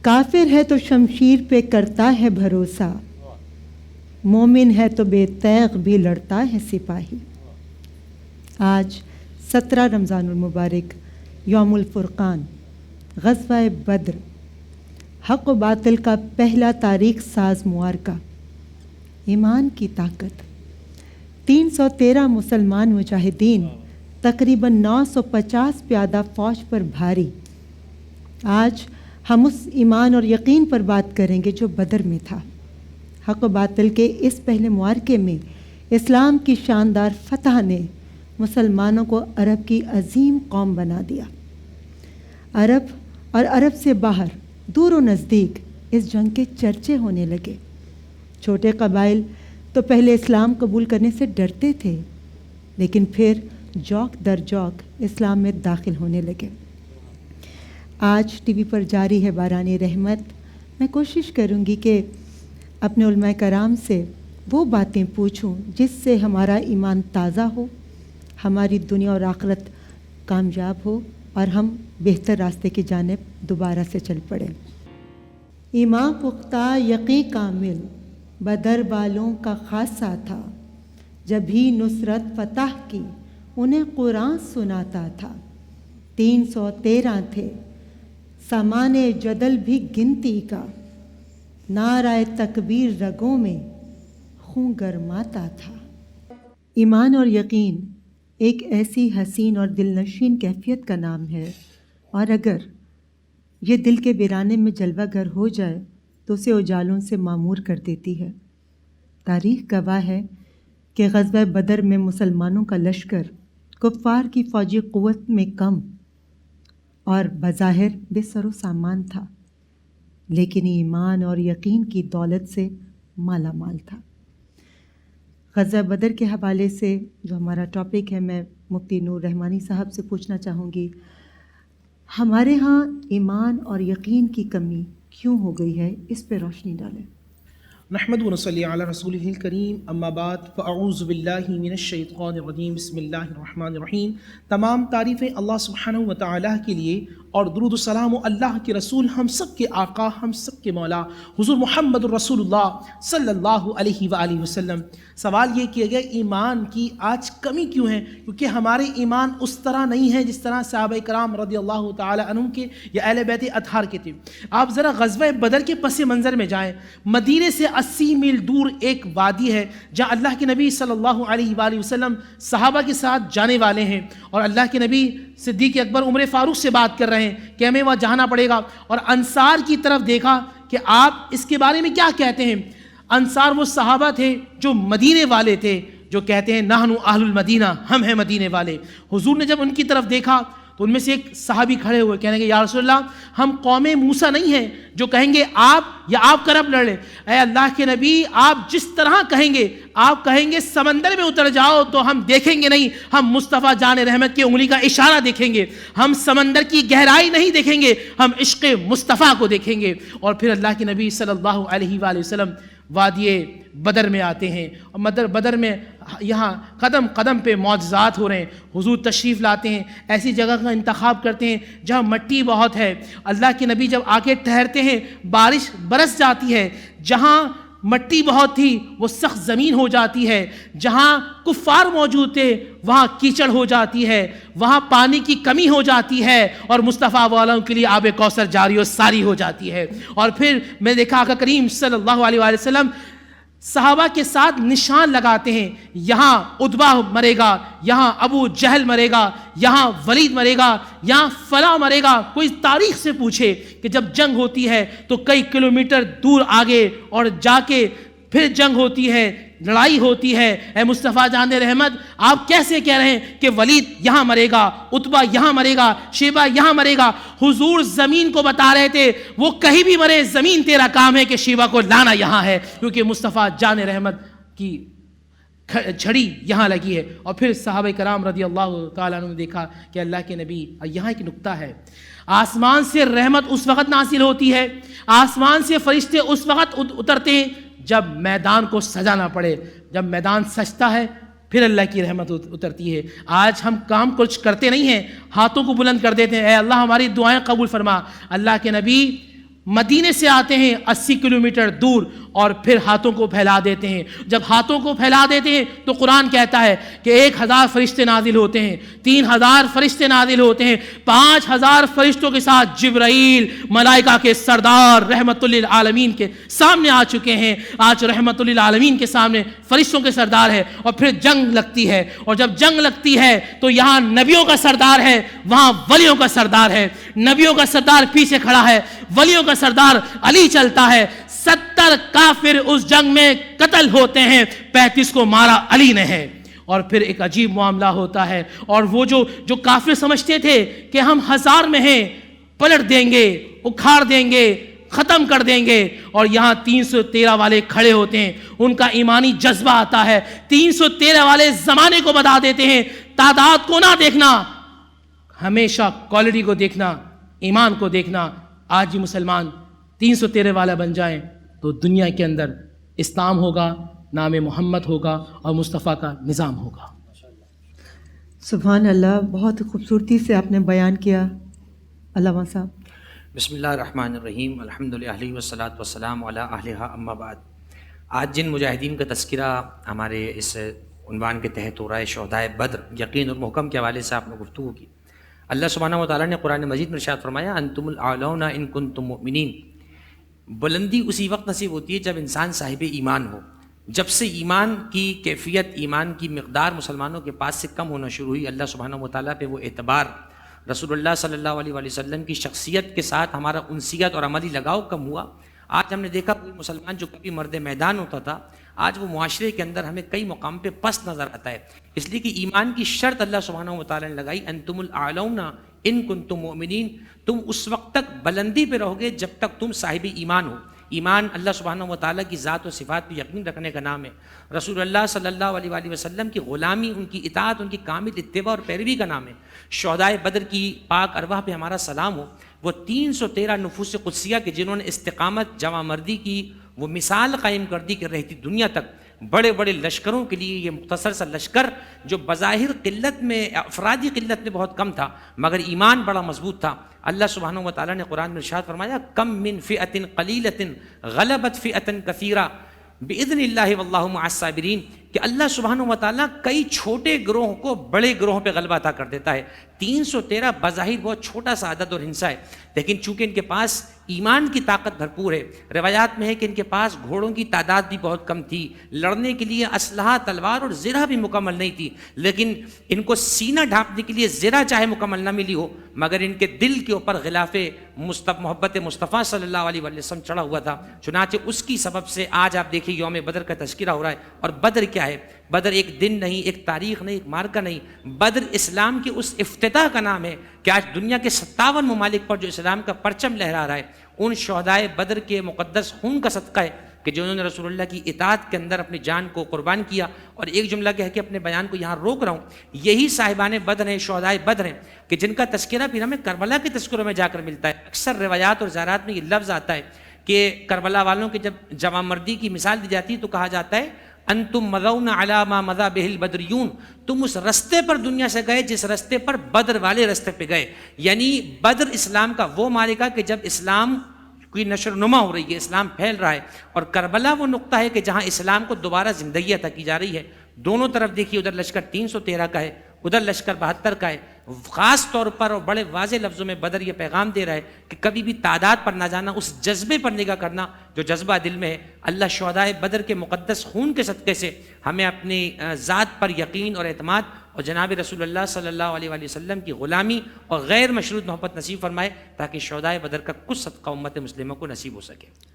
کافر ہے تو شمشیر پہ کرتا ہے بھروسہ، مومن ہے تو بے تیغ بھی لڑتا ہے سپاہی۔ آج 17 رمضان المبارک یوم الفرقان، غزوہ بدر، حق و باطل کا پہلا تاریخ ساز معرکہ۔ ایمان کی طاقت، 313 مسلمان مجاہدین، تقریباً 950 پیادہ فوج پر بھاری۔ آج ہم اس ایمان اور یقین پر بات کریں گے جو بدر میں تھا۔ حق و باطل کے اس پہلے معرکے میں اسلام کی شاندار فتح نے مسلمانوں کو عرب کی عظیم قوم بنا دیا۔ عرب اور عرب سے باہر، دور و نزدیک اس جنگ کے چرچے ہونے لگے۔ چھوٹے قبائل تو پہلے اسلام قبول کرنے سے ڈرتے تھے، لیکن پھر جوک در جوک اسلام میں داخل ہونے لگے۔ آج ٹی وی پر جاری ہے باران رحمت۔ میں کوشش کروں گی کہ اپنے علماء کرام سے وہ باتیں پوچھوں جس سے ہمارا ایمان تازہ ہو، ہماری دنیا اور آخرت کامیاب ہو اور ہم بہتر راستے کی جانب دوبارہ سے چل پڑیں۔ ایمان پختہ یقین کامل بدر والوں کا خاصہ تھا، جب ہی نصرت فتح کی انہیں قرآن سناتا تھا۔ 313 تھے، سامان جدل بھی گنتی کا، نعرہ تکبیر رگوں میں خون گرماتا تھا۔ ایمان اور یقین ایک ایسی حسین اور دلنشین کیفیت کا نام ہے، اور اگر یہ دل کے ویرانے میں جلوہ گر ہو جائے تو اسے اجالوں سے معمور کر دیتی ہے۔ تاریخ گواہ ہے کہ غزوہ بدر میں مسلمانوں کا لشکر کفار کی فوجی قوت میں کم اور بظاہر بے سر و سامان تھا، لیکن ایمان اور یقین کی دولت سے مالا مال تھا۔ غزوہ بدر کے حوالے سے جو ہمارا ٹاپک ہے، میں مفتی نور رحمانی صاحب سے پوچھنا چاہوں گی، ہمارے ہاں ایمان اور یقین کی کمی کیوں ہو گئی ہے؟ اس پہ روشنی ڈالیں۔ نحمد و نصلی علی رسولہ الکریم، اما بعد فاعوذ باللہ من الشیطان الرجیم، بسم اللہ الرحمن الرحیم۔ تمام تعریفیں اللہ سبحانہ و تعالیٰ کے لیے، اور درود و سلام اللہ کے رسول، ہم سب کے آقا، ہم سب کے مولا حضور محمد الرسول اللہ صلی اللہ علیہ وآلہ وسلم۔ سوال یہ کیا گیا ایمان کی آج کمی کیوں ہے؟ کیونکہ ہمارے ایمان اس طرح نہیں ہے جس طرح صحابہ کرام رضی اللہ تعالی عنہم کے یا اہل بیت اطہار کے تھے۔ آپ ذرا غزوہ بدر کے پس منظر میں جائیں۔ مدینے سے 80 میل دور ایک وادی ہے جہاں اللہ کے نبی صلی اللہ علیہ وآلہ وسلم صحابہ کے ساتھ جانے والے ہیں، اور اللہ کے نبی صدیق اکبر عمر فاروق سے بات کر رہے ہیں کہ ہمیں وہاں جانا پڑے گا، اور انصار کی طرف دیکھا کہ آپ اس کے بارے میں کیا کہتے ہیں۔ انصار وہ صحابہ تھے جو مدینے والے تھے، جو کہتے ہیں نحن اہل المدینہ، ہم ہیں مدینے والے۔ حضور نے جب ان کی طرف دیکھا تو ان میں سے ایک صحابی کھڑے ہوئے کہنے کہ یا رسول اللہ، ہم قوم موسیٰ نہیں ہیں جو کہیں گے آپ یا آپ کرب لڑ لیں۔ اے اللہ کے نبی، آپ جس طرح کہیں گے، آپ کہیں گے سمندر میں اتر جاؤ تو ہم دیکھیں گے نہیں، ہم مصطفیٰ جان رحمت کی انگلی کا اشارہ دیکھیں گے، ہم سمندر کی گہرائی نہیں دیکھیں گے، ہم عشق مصطفیٰ کو دیکھیں گے۔ اور پھر اللہ کے نبی صلی اللہ علیہ وآلہ وسلم وادی بدر میں آتے ہیں، اور بدر میں یہاں قدم قدم پہ معجزات ہو رہے ہیں۔ حضور تشریف لاتے ہیں، ایسی جگہ کا انتخاب کرتے ہیں جہاں مٹی بہت ہے۔ اللہ کے نبی جب آ کے ٹھہرتے ہیں، بارش برس جاتی ہے۔ جہاں مٹی بہت تھی وہ سخت زمین ہو جاتی ہے، جہاں کفار موجود تھے وہاں کیچڑ ہو جاتی ہے، وہاں پانی کی کمی ہو جاتی ہے، اور مصطفیٰ والوں کے لیے آب کوثر جاری و ساری ہو جاتی ہے۔ اور پھر میں دیکھا آقا کریم صلی اللہ علیہ وآلہ وسلم صحابہ کے ساتھ نشان لگاتے ہیں، یہاں عتبہ مرے گا، یہاں ابو جہل مرے گا، یہاں ولید مرے گا، یہاں فلاں مرے گا۔ کوئی تاریخ سے پوچھے کہ جب جنگ ہوتی ہے تو کئی کلومیٹر دور آگے اور جا کے پھر جنگ ہوتی ہے، لڑائی ہوتی ہے۔ اے مصطفیٰ جان رحمت، آپ کیسے کہہ رہے ہیں کہ ولید یہاں مرے گا، عتبہ یہاں مرے گا، شیبہ یہاں مرے گا؟ حضور زمین کو بتا رہے تھے، وہ کہیں بھی مرے، زمین تیرا کام ہے کہ شیبہ کو لانا یہاں ہے، کیونکہ مصطفیٰ جان رحمت کی جھڑی یہاں لگی ہے۔ اور پھر صحابہ کرام رضی اللہ تعالیٰ عنہ نے دیکھا کہ اللہ کے نبی، یہاں ایک نکتہ ہے، آسمان سے رحمت اس وقت نازل ہوتی ہے، آسمان سے فرشتے اس وقت اترتے ہیں جب میدان کو سجانا پڑے۔ جب میدان سجتا ہے پھر اللہ کی رحمت اترتی ہے۔ آج ہم کام کچھ کرتے نہیں ہیں، ہاتھوں کو بلند کر دیتے ہیں، اے اللہ ہماری دعائیں قبول فرما۔ اللہ کے نبی مدینے سے آتے ہیں 80 کلومیٹر دور اور پھر ہاتھوں کو پھیلا دیتے ہیں. جب ہاتھوں کو پھیلا دیتے ہیں تو قرآن کہتا ہے کہ 1000 فرشتے نازل ہوتے ہیں, 3000 فرشتے نازل ہوتے ہیں, 5000 فرشتوں کے ساتھ جبرائیل ملائکہ کے سردار رحمت للعالمین کے سامنے آ چکے ہیں. آج رحمت للعالمین کے سامنے فرشتوں کے سردار ہے, اور پھر جنگ لگتی ہے, اور جب جنگ لگتی ہے تو یہاں نبیوں کا سردار ہے, وہاں ولیوں کا سردار ہے. نبیوں کا سردار پیچھے کھڑا ہے, ولیوں کا سردار علی چلتا ہے. 70 کافر اس جنگ میں قتل ہوتے ہیں, 35 کو مارا علی نے ہے. اور پھر ایک عجیب معاملہ ہوتا ہے, اور وہ جو کافر سمجھتے تھے کہ ہم 1000 میں ہیں, پلٹ دیں گے, اکھاڑ دیں گے, ختم کر دیں گے, اور یہاں 313 والے کھڑے ہوتے ہیں. ان کا ایمانی جذبہ آتا ہے. 313 والے زمانے کو بتا دیتے ہیں, تعداد کو نہ دیکھنا, ہمیشہ کوالٹی کو دیکھنا, ایمان کو دیکھنا. آج بھی مسلمان 313 والا بن جائیں تو دنیا کے اندر اسلام ہوگا, نام محمد ہوگا, اور مصطفیٰ کا نظام ہوگا. سبحان اللہ, بہت خوبصورتی سے آپ نے بیان کیا علامہ صاحب. بسم اللہ الرحمن الرحیم, الحمدللہ والصلاۃ والسلام علی اہلھا اما بعد. آج جن مجاہدین کا تذکرہ ہمارے اس عنوان کے تحت ہو رہا ہے, شہدائے بدر, یقین اور محکم کے حوالے سے آپ نے گفتگو کی. اللہ سبحانہ و تعالیٰ نے قرآن مجید میں ارشاد فرمایا, انتم الاعلون ان کنتم مؤمنین. بلندی اسی وقت نصیب ہوتی ہے جب انسان صاحب ایمان ہو. جب سے ایمان کی کیفیت, ایمان کی مقدار مسلمانوں کے پاس سے کم ہونا شروع ہوئی, اللہ سبحانہ و تعالیٰ پہ وہ اعتبار, رسول اللہ صلی اللہ علیہ وسلم کی شخصیت کے ساتھ ہمارا انسیت اور عملی لگاؤ کم ہوا. آج ہم نے دیکھا کوئی مسلمان جو کبھی مرد میدان ہوتا تھا, آج وہ معاشرے کے اندر ہمیں کئی مقام پہ پست نظر آتا ہے. اس لیے کہ ایمان کی شرط اللہ سبحانہ و تعالیٰ نے لگائی, انتم الاعلون ان کنتم مؤمنین. تم اس وقت تک بلندی پہ رہو گے جب تک تم صاحب ایمان ہو. ایمان اللہ سبحانہ و تعالیٰ کی ذات و صفات پہ یقین رکھنے کا نام ہے. رسول اللہ صلی اللہ علیہ وآلہ وسلم کی غلامی, ان کی اطاعت, ان کی کامل اتباع اور پیروی کا نام ہے. شہدائے بدر کی پاک ارواح پہ ہمارا سلام ہو. وہ 313 نفوس قدسیہ کے جنہوں نے استقامت, جواں مردی کی وہ مثال قائم کر دی کہ رہتی دنیا تک بڑے بڑے لشکروں کے لیے یہ مختصر سا لشکر جو بظاہر قلت میں, افرادی قلت میں بہت کم تھا, مگر ایمان بڑا مضبوط تھا. اللہ سبحانہ و تعالیٰ نے قرآن میں ارشاد فرمایا, کم من فئۃ قلیلۃ غلبت فئۃ کثیرہ باذن اللہ واللہ مع الصابرین. کہ اللہ سبحانہ و تعالیٰ کئی چھوٹے گروہوں کو بڑے گروہوں پہ غلبہ عطا کر دیتا ہے. 313 بظاہر بہت چھوٹا سا عدد اور ہنسا ہے, لیکن چونکہ ان کے پاس ایمان کی طاقت بھرپور ہے. روایات میں ہے کہ ان کے پاس گھوڑوں کی تعداد بھی بہت کم تھی, لڑنے کے لیے اسلحہ, تلوار اور زرہ بھی مکمل نہیں تھی, لیکن ان کو سینہ ڈھانپنے کے لیے زرہ چاہے مکمل نہ ملی ہو, مگر ان کے دل کے اوپر غلاف محبت مصطفیٰ صلی اللہ علیہ وسلم چڑھا ہوا تھا. چنانچہ اس کی سبب سے آج آپ دیکھیے یوم بدر کا تذکرہ ہو رہا ہے. اور بدر کیا ہے؟ بدر ایک دن نہیں, ایک تاریخ نہیں, ایک مارکہ نہیں. بدر اسلام کے اس افتتاح کا نام ہے کہ آج دنیا کے 57 ممالک پر جو اسلام کا پرچم لہرا رہا ہے, ان شہدائے بدر کے مقدس خون کا صدقہ ہے کہ جنہوں نے رسول اللہ کی اطاعت کے اندر اپنی جان کو قربان کیا. اور ایک جملہ کہہ کے اپنے بیان کو یہاں روک رہا ہوں, یہی صاحبان بدر ہیں, شہدائے بدر ہیں, کہ جن کا تذکرہ پھر ہمیں کربلا کے تذکروں میں جا کر ملتا ہے. اکثر روایات اور زیارات میں یہ لفظ آتا ہے کہ کربلا والوں کے جب جواں مردی کی مثال دی جاتی ہے تو کہا جاتا ہے, انتم مضون علی ما مضى به البدریون, تم اس رستے پر دنیا سے گئے جس رستے پر بدر والے رستے پہ گئے. یعنی بدر اسلام کا وہ معرکہ کہ جب اسلام کی نشر و نما ہو رہی ہے, اسلام پھیل رہا ہے, اور کربلا وہ نقطہ ہے کہ جہاں اسلام کو دوبارہ زندگی عطا کی جا رہی ہے. دونوں طرف دیکھیے, ادھر لشکر 313 کا ہے, ادھر لشکر 72 کا ہے. خاص طور پر اور بڑے واضح لفظوں میں بدر یہ پیغام دے رہا ہے کہ کبھی بھی تعداد پر نہ جانا, اس جذبے پر نگاہ کرنا جو جذبہ دل میں ہے. اللہ شہدائے بدر کے مقدس خون کے صدقے سے ہمیں اپنی ذات پر یقین اور اعتماد اور جناب رسول اللہ صلی اللہ علیہ وآلہ وسلم کی غلامی اور غیر مشروط محبت نصیب فرمائے, تاکہ شہدائے بدر کا کچھ صدقہ امت مسلمہ کو نصیب ہو سکے.